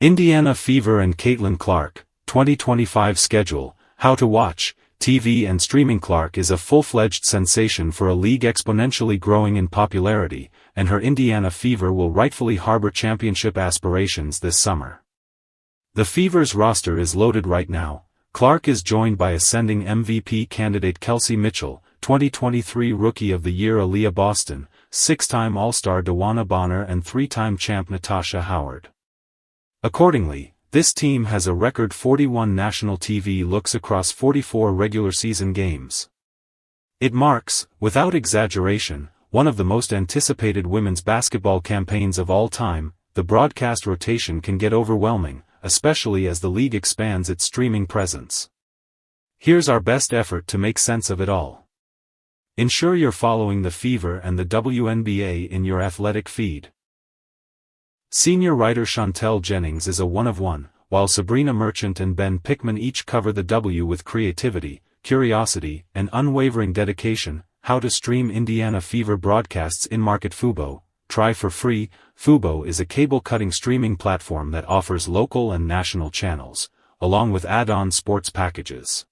Indiana Fever and Caitlin Clark, 2025 schedule, how to watch, TV and streaming. Clark is a full-fledged sensation for a league exponentially growing in popularity, and her Indiana Fever will rightfully harbor championship aspirations this summer. The Fever's roster is loaded right now. Clark is joined by ascending MVP candidate Kelsey Mitchell, 2023 Rookie of the Year Aliyah Boston, 6-time All-Star DeWanna Bonner and 3-time champ Natasha Howard. Accordingly, this team has a record 41 national TV looks across 44 regular season games. It marks, without exaggeration, one of the most anticipated women's basketball campaigns of all time. The broadcast rotation can get overwhelming, especially as the league expands its streaming presence. Here's our best effort to make sense of it all. Ensure you're following the Fever and the WNBA in your athletic feed. Senior writer Chantel Jennings is a one-of-one, while Sabrina Merchant and Ben Pickman each cover the W with creativity, curiosity, and unwavering dedication. How to stream Indiana Fever broadcasts in market. Fubo, try for free. Fubo is a cable-cutting streaming platform that offers local and national channels, along with add-on sports packages.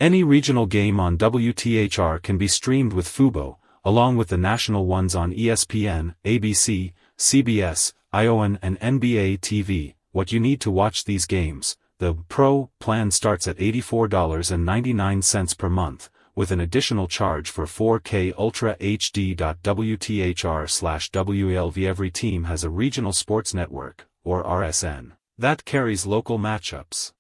Any regional game on WTHR can be streamed with Fubo, along with the national ones on ESPN, ABC, CBS, ION and NBA TV. What you need to watch these games. The Pro plan starts at $84.99 per month, with an additional charge for 4K Ultra HD. WTHR/WALV. Every team has a regional sports network, or RSN, that carries local matchups.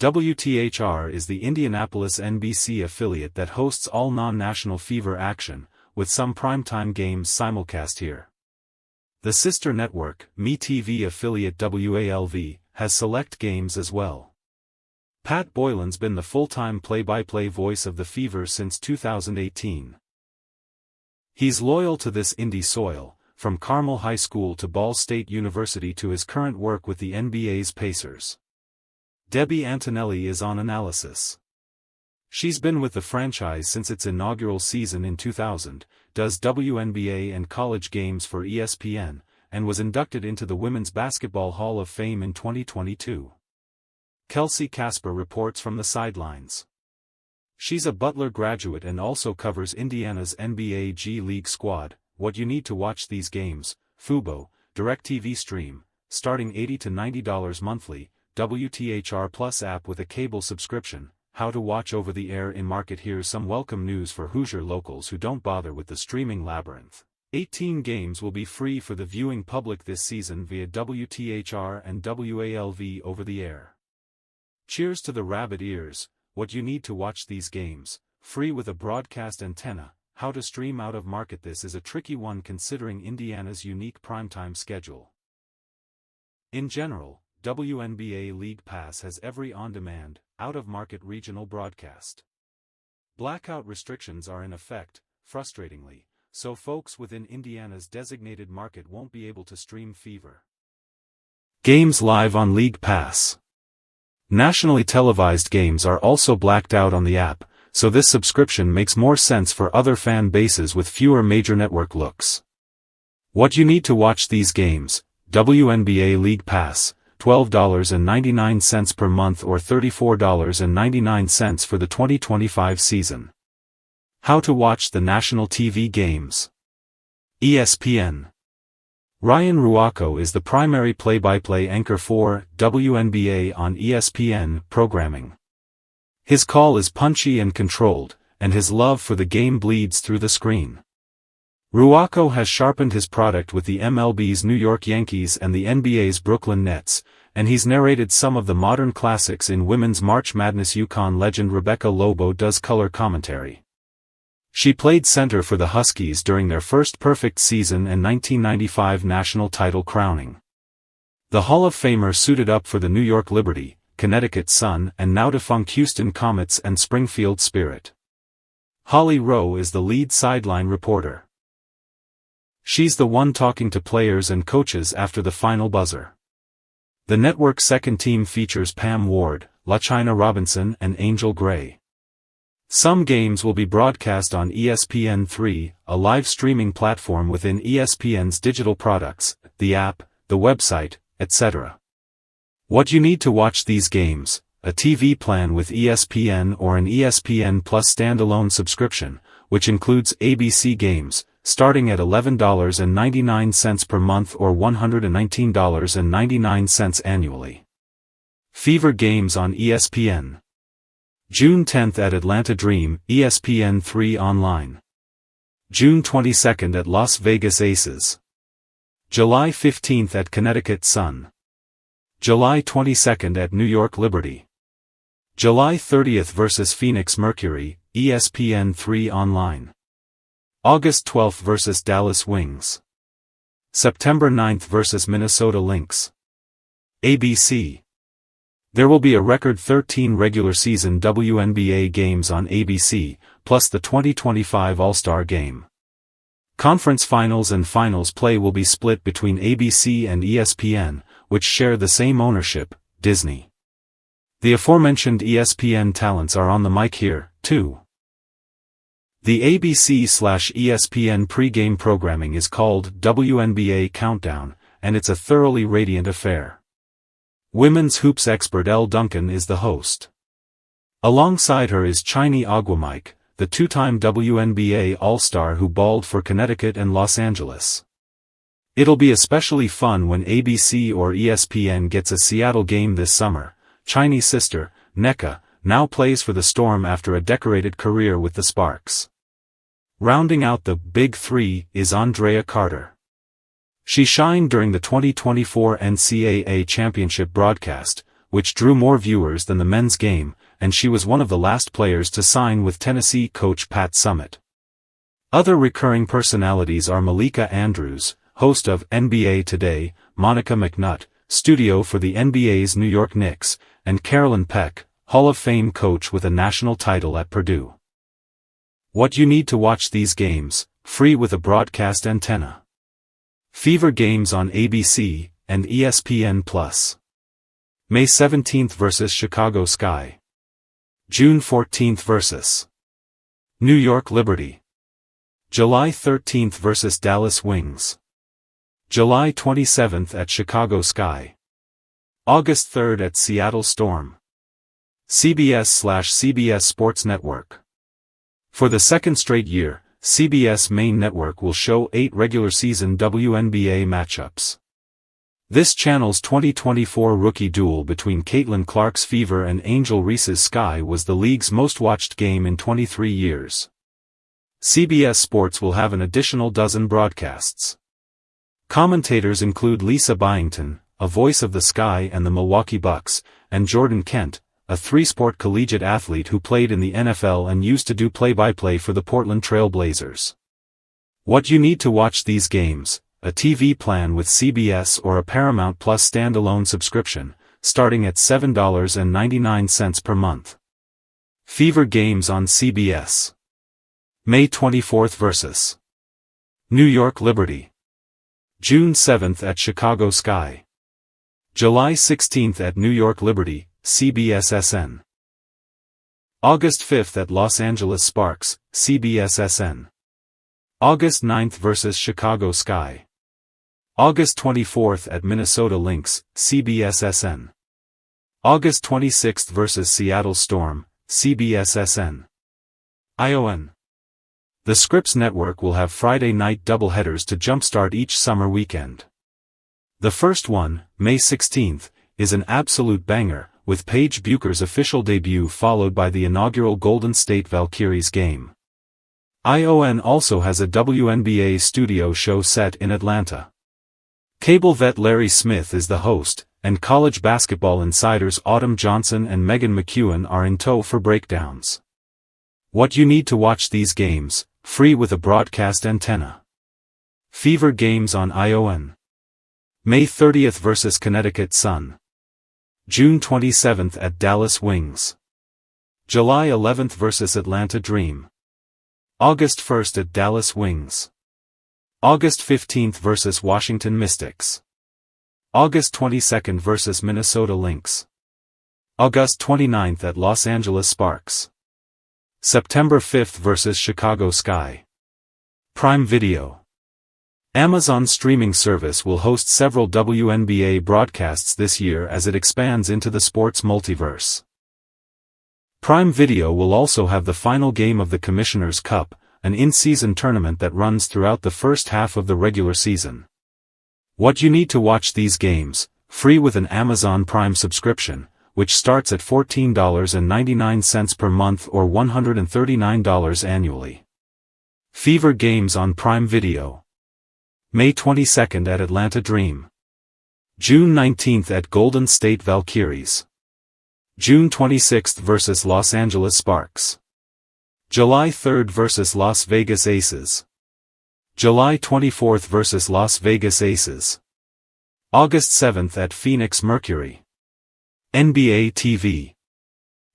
WTHR is the Indianapolis NBC affiliate that hosts all non-national Fever action, with some primetime games simulcast here. The sister network, MeTV affiliate WALV, has select games as well. Pat Boylan's been the full-time play-by-play voice of the Fever since 2018. He's loyal to this indie soil, from Carmel High School to Ball State University to his current work with the NBA's Pacers. Debbie Antonelli is on analysis. She's been with the franchise since its inaugural season in 2000, does WNBA and college games for ESPN, and was inducted into the Women's Basketball Hall of Fame in 2022. Kelsey Casper reports from the sidelines. She's a Butler graduate and also covers Indiana's NBA G League squad. What you need to watch these games. Fubo, DirecTV stream, starting $80 to $90 monthly, WTHR Plus app with a cable subscription. How to watch over the air in market. Here's some welcome news for Hoosier locals who don't bother with the streaming labyrinth. 18 games will be free for the viewing public this season via WTHR and WALV over the air. Cheers to the rabbit ears. What you need to watch these games, free with a broadcast antenna. How to stream out of market. This is a tricky one considering Indiana's unique primetime schedule. In general, WNBA League Pass has every on-demand, out-of-market regional broadcast. Blackout restrictions are in effect, frustratingly, so folks within Indiana's designated market won't be able to stream Fever games live on League Pass. Nationally televised games are also blacked out on the app, so this subscription makes more sense for other fan bases with fewer major network looks. What you need to watch these games. WNBA League Pass, $12.99 per month or $34.99 for the 2025 season. How to watch the national TV games. ESPN. Ryan Ruocco is the primary play-by-play anchor for WNBA on ESPN programming. His call is punchy and controlled, and his love for the game bleeds through the screen. Ruocco has sharpened his product with the MLB's New York Yankees and the NBA's Brooklyn Nets, and he's narrated some of the modern classics in women's March Madness. UConn legend Rebecca Lobo does color commentary. She played center for the Huskies during their first perfect season and 1995 national title crowning. The Hall of Famer suited up for the New York Liberty, Connecticut Sun and now defunct Houston Comets and Springfield Spirit. Holly Rowe is the lead sideline reporter. She's the one talking to players and coaches after the final buzzer. The network's second team features Pam Ward, LaChina Robinson and Angel Gray. Some games will be broadcast on ESPN3, a live streaming platform within ESPN's digital products, the app, the website, etc. What you need to watch these games: a TV plan with ESPN or an ESPN Plus standalone subscription, which includes ABC games, starting at $11.99 per month or $119.99 annually. Fever games on ESPN. June 10th at Atlanta Dream, ESPN3 Online. June 22nd at Las Vegas Aces. July 15th at Connecticut Sun. July 22nd at New York Liberty. July 30th vs Phoenix Mercury, ESPN3 Online. August 12th vs Dallas Wings. September 9th vs Minnesota Lynx. ABC. There will be a record 13 regular season WNBA games on ABC, plus the 2025 All-Star Game. Conference finals and finals play will be split between ABC and ESPN, which share the same ownership, Disney. The aforementioned ESPN talents are on the mic here, too. The ABC/ESPN pre-game programming is called WNBA Countdown, and it's a thoroughly radiant affair. Women's hoops expert Elle Duncan is the host. Alongside her is Chiney Aguamike, the two-time WNBA All-Star who balled for Connecticut and Los Angeles. It'll be especially fun when ABC or ESPN gets a Seattle game this summer. Chiney's sister, Nneka, now plays for the Storm after a decorated career with the Sparks. Rounding out the Big Three is Andrea Carter. She shined during the 2024 NCAA Championship broadcast, which drew more viewers than the men's game, and she was one of the last players to sign with Tennessee coach Pat Summitt. Other recurring personalities are Malika Andrews, host of NBA Today, Monica McNutt, studio for the NBA's New York Knicks, and Carolyn Peck, Hall of Fame coach with a national title at Purdue. What you need to watch these games: free with a broadcast antenna. Fever games on ABC and ESPN Plus. May 17th vs Chicago Sky. June 14th vs New York Liberty. July 13th vs Dallas Wings. July 27th at Chicago Sky. August 3rd at Seattle Storm. CBS/CBS Sports Network. For the second straight year, CBS main network will show 8 regular-season WNBA matchups. This channel's 2024 rookie duel between Caitlin Clark's Fever and Angel Reese's Sky was the league's most-watched game in 23 years. CBS Sports will have an additional dozen broadcasts. Commentators include Lisa Byington, a voice of the Sky and the Milwaukee Bucks, and Jordan Kent, a three-sport collegiate athlete who played in the NFL and used to do play-by-play for the Portland Trail Blazers. What you need to watch these games: a TV plan with CBS or a Paramount Plus standalone subscription, starting at $7.99 per month. Fever games on CBS. May 24th vs New York Liberty. June 7th at Chicago Sky. July 16th at New York Liberty, CBSSN. August 5th at Los Angeles Sparks, CBSSN. August 9th vs Chicago Sky. August 24th at Minnesota Lynx, CBSSN. August 26th vs Seattle Storm, CBSSN. ION. The Scripps Network will have Friday night doubleheaders to jumpstart each summer weekend. The first one, May 16th, is an absolute banger, with Paige Bucher's official debut followed by the inaugural Golden State Valkyries game. ION also has a WNBA studio show set in Atlanta. Cable vet Larry Smith is the host, and college basketball insiders Autumn Johnson and Megan McEwen are in tow for breakdowns. What you need to watch these games: free with a broadcast antenna. Fever games on ION. May 30th vs Connecticut Sun. June 27th at Dallas Wings. July 11th vs Atlanta Dream. August 1st at Dallas Wings. August 15th vs Washington Mystics. August 22nd vs Minnesota Lynx. August 29th at Los Angeles Sparks. September 5th vs Chicago Sky. Prime Video. Amazon streaming service will host several WNBA broadcasts this year as it expands into the sports multiverse. Prime Video will also have the final game of the Commissioner's Cup, an in-season tournament that runs throughout the first half of the regular season. What you need to watch these games, free with an Amazon Prime subscription, which starts at $14.99 per month or $139 annually. Fever games on Prime Video. May 22nd at Atlanta Dream. June 19th at Golden State Valkyries. June 26th vs Los Angeles Sparks. July 3rd vs Las Vegas Aces. July 24th vs Las Vegas Aces. August 7th at Phoenix Mercury. NBA TV.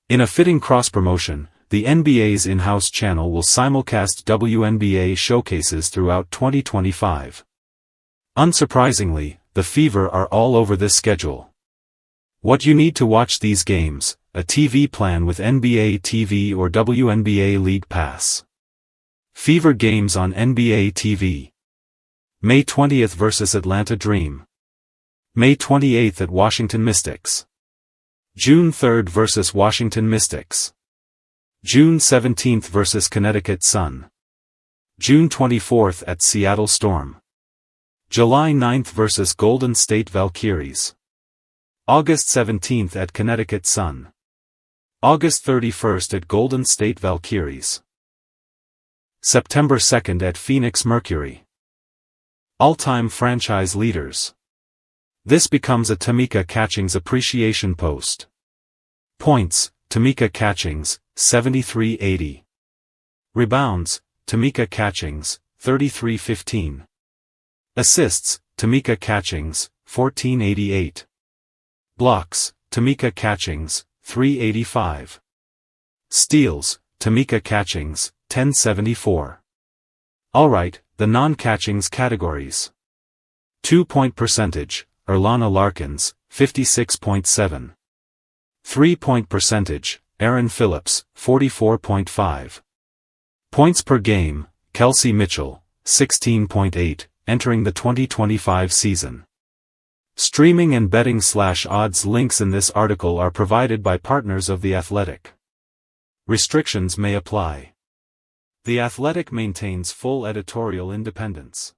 In a fitting cross-promotion, the NBA's in-house channel will simulcast WNBA showcases throughout 2025. Unsurprisingly, the Fever are all over this schedule. What you need to watch these games: a TV plan with NBA TV or WNBA League Pass. Fever games on NBA TV. May 20th vs Atlanta Dream. May 28th at Washington Mystics. June 3rd vs Washington Mystics. June 17th vs Connecticut Sun. June 24th at Seattle Storm. July 9th vs Golden State Valkyries. August 17th at Connecticut Sun. August 31st at Golden State Valkyries. September 2nd at Phoenix Mercury. All-time franchise leaders. This becomes a Tamika Catchings appreciation post. Points: Tamika Catchings, 73.80. Rebounds: Tamika Catchings, 33.15. Assists: Tamika Catchings, 14.88. Blocks: Tamika Catchings, 3.85. Steals: Tamika Catchings, 10.74. Alright, the non-Catchings categories. 2-point percentage, Erlana Larkins, 56.7. 3-point percentage, Aaron Phillips, 44.5. Points per game, Kelsey Mitchell, 16.8, entering the 2025 season. Streaming and betting/odds links in this article are provided by partners of The Athletic. Restrictions may apply. The Athletic maintains full editorial independence.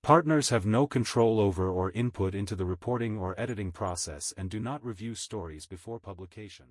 Partners have no control over or input into the reporting or editing process and do not review stories before publication.